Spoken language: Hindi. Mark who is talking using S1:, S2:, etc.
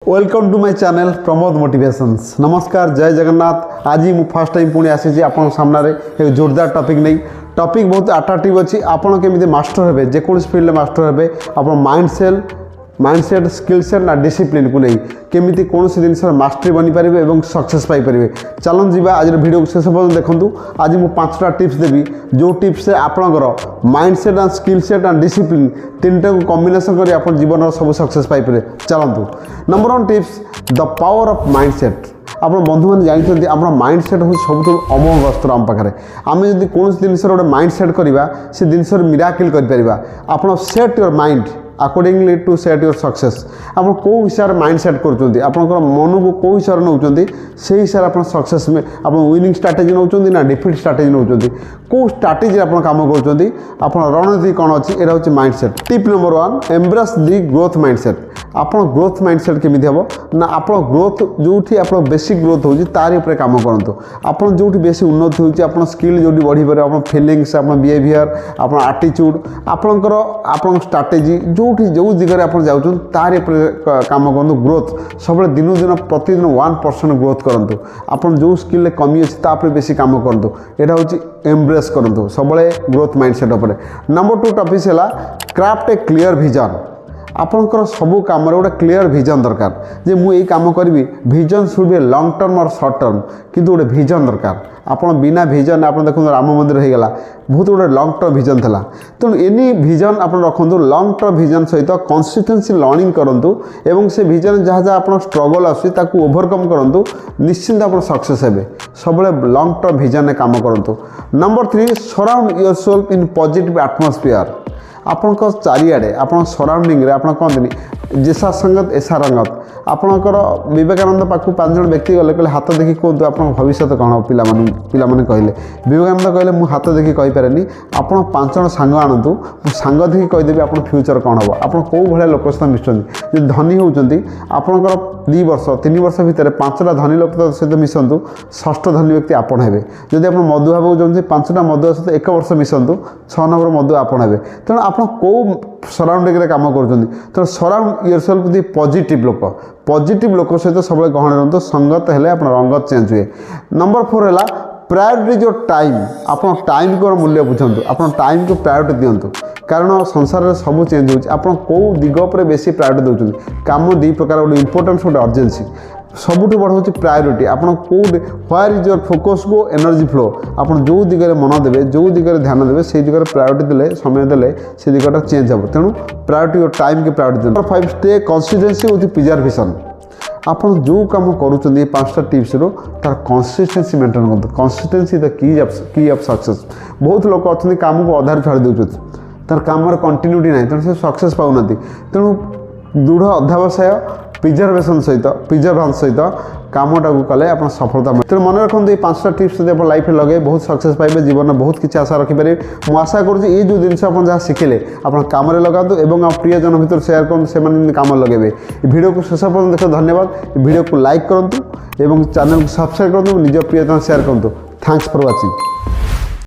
S1: Welcome to my channel Pramod motivations. नमस्कार, जय जगन्नाथ। आज ही फर्स्ट टाइम पुणी आसी आपन सामने एक जोरदार टॉपिक नहीं। टॉपिक बहुत अट्राक्टिव अच्छी। आपन केमिति मास्टर हेबे, जेकोसी फील्ड मास्टर हेबे, आपन माइंडसेट स्किल सेट ना डिसिप्लिन को नहीं केमिति कौन सी जिनस मास्टरी बनी पारे और सक्सेस पाई पारे। चलन जी आज वीडियो शेष पर्यटन देखूँ। आज मुझे 5टा टिप्स देवी जो टिप्स आपणकर mindset and skill set and discipline तीनटा को कॉम्बिनेशन कर आप जीवन सब सक्सेस पाई पारे। चलतु number 1 tips the power of mindset. आप बंधु मैंने जानते आप माइंडसेट हूँ सब अमोघ अस्त्र आम पाखे। आम जब कौन जिनस गोटे माइंडसेट करवा से जिनस मिराकिल कर आप set your mind accordingly to set your success. आप कौ हिसाब से माइंड सेट कर मन को कौ हिसाब से नौकरी से हिसाब से आप सक्सेस में आप विनिंग स्ट्राटेजी नौकरी ना डिफिट स्ट्राटेजी नौकरी कौ स्ट्राटेजी आप काम कर रणनीति कौन अच्छी यहाँ हूँ mindset. Tip number 1 embrace the growth mindset. आप ग्रोथ माइंड सेट केमी हम ना आप ग्रोथ जो आप बेसिक ग्रोथ हो तार उपर काम करूँ। आप जो बेसी उन्नति होती आप स्किल जो बढ़ी पारे आप फिलिंग्स आप बिहेवियर आप आटीट्यूड आपणकर आप स्ट्राटेजी जो दिगरे आप जाऊँ तार काम करूँ। ग्रोथ सब दिन दिन प्रतिदिन 1% ग्रोथ करूँ। आप जो स्किल कमी अच्छी तापर बेसी काम करूँ। यहाँ हूँ एम्ब्रेस करूँ सब ग्रोथ माइंडसेट उपर। नंबर 2 टॉपिक है क्राफ्ट ए क्लियर विजन। आपणकर सबू कम गोटे क्लीयर विजन दरकार जे मुझे काम करी। Vision should be long term और शॉर्ट टर्म किंतु गोटे विजन दरकार। आपन बिना विजन आप देखो राम मंदिर हो गला बहुत गोटे लॉन्ग टर्म विजन था। तेणु एनी विजन आप रखु लॉन्ग टर्म विजन सहित कंसिस्टेंसी लर्निंग करूँ एवं से विजन जहाँ जहाँ आप स्ट्रगल आसू ओवरकम करूँ निश्चिंत आप सक्सेस हे। सब लॉन्ग टर्म विजन काम करूँ। Number 3 surround your self in positive atmosphere. आपण चारिआडे आप सराउंडिंग आप कहते जैसा संगत ऐसा रंगत। आपणकर विवेकानंद पाखु 5 जन व्यक्ति गले कहले हाथ देखी कहतु आप भविष्य कौन पिला कहले। विवेकानंद कहले मुझे हाथ देखी कहीपरेनि आप 5 जन सांग आणतु सांग देखी कहीदेवी आप फ्यूचर कौन हम आप कौ भाया लोक सहित मिशुँच। जो धनी होती आपणकर 2 वर्ष 3 वर्ष भितर 5टा धनी लोक सहित मिशंतु 6ठ धनी व्यक्ति आपन हेबे। जदि आप मधु भाव चाहते 5टा मधु सहित 1 वर्ष मिशंतु 6 नंबर मधु आपन हेबे। तेणु आप कौ सराउंडिंग काम कर surround your self the positive लोक सहित सब गहन रुहतु। संगत हेले आप रंगत चेंज हुए। नंबर 4 है प्रायोरिटी योर टाइम। आप टाइम को मूल्य बुझंतु आप टाइम को प्रायोरिटी दिंतु कारण संसार में सब चेंज होती। आप कौ दिग पर बेसी प्रायोरिटी दौरान कम 2 प्रकार गोटे इंपोर्टेंस गोटे अर्जेन्सी सबुठ बड़ हूँ प्रायोरिटी। आप where is your focus go energy flow. आप जो दिगरे मन देवे जो दिगरे ध्यान देवे से दिगरे प्रायोरिटी देले समय देले से दिगटा चेंज हम। तेणु प्रायोरिटी योर टाइम के priority. Number 5 stay consistency with preservation. आप जो कम करुँच 5टा टिप्स तार कंसिस्टेंसी मेंटेन करूँ। Consistency the key of success. बहुत लोग अच्छा काम को अधार छाड़ी दूसरे तार काम कंटिन्यूटी ना तेणु से सक्सेस पाऊना। तेणु दृढ़ अध्यावसाय प्रिजर्वेशन सहित कामटा को कले आप सफलता मिले। तेणु मन रखते 5टा टिप्स आप लाइफ लगे बहुत सक्सेस पाइबे। जीवन में बहुत किसी आशा रखिपारे। मुझे आशा करुँच ये जो जिनस आप जहाँ शिखिले आप काम लगातु और प्रिय जन भर सेयार करूँ से काम लगे। वीडियो को शेष पर्यटन देख धन्यवाद। वीडियो को लाइक करूँ और चैनल को सब्सक्राइब करूँ निज प्रिय जन सेयार करूँ। Thanks for watching.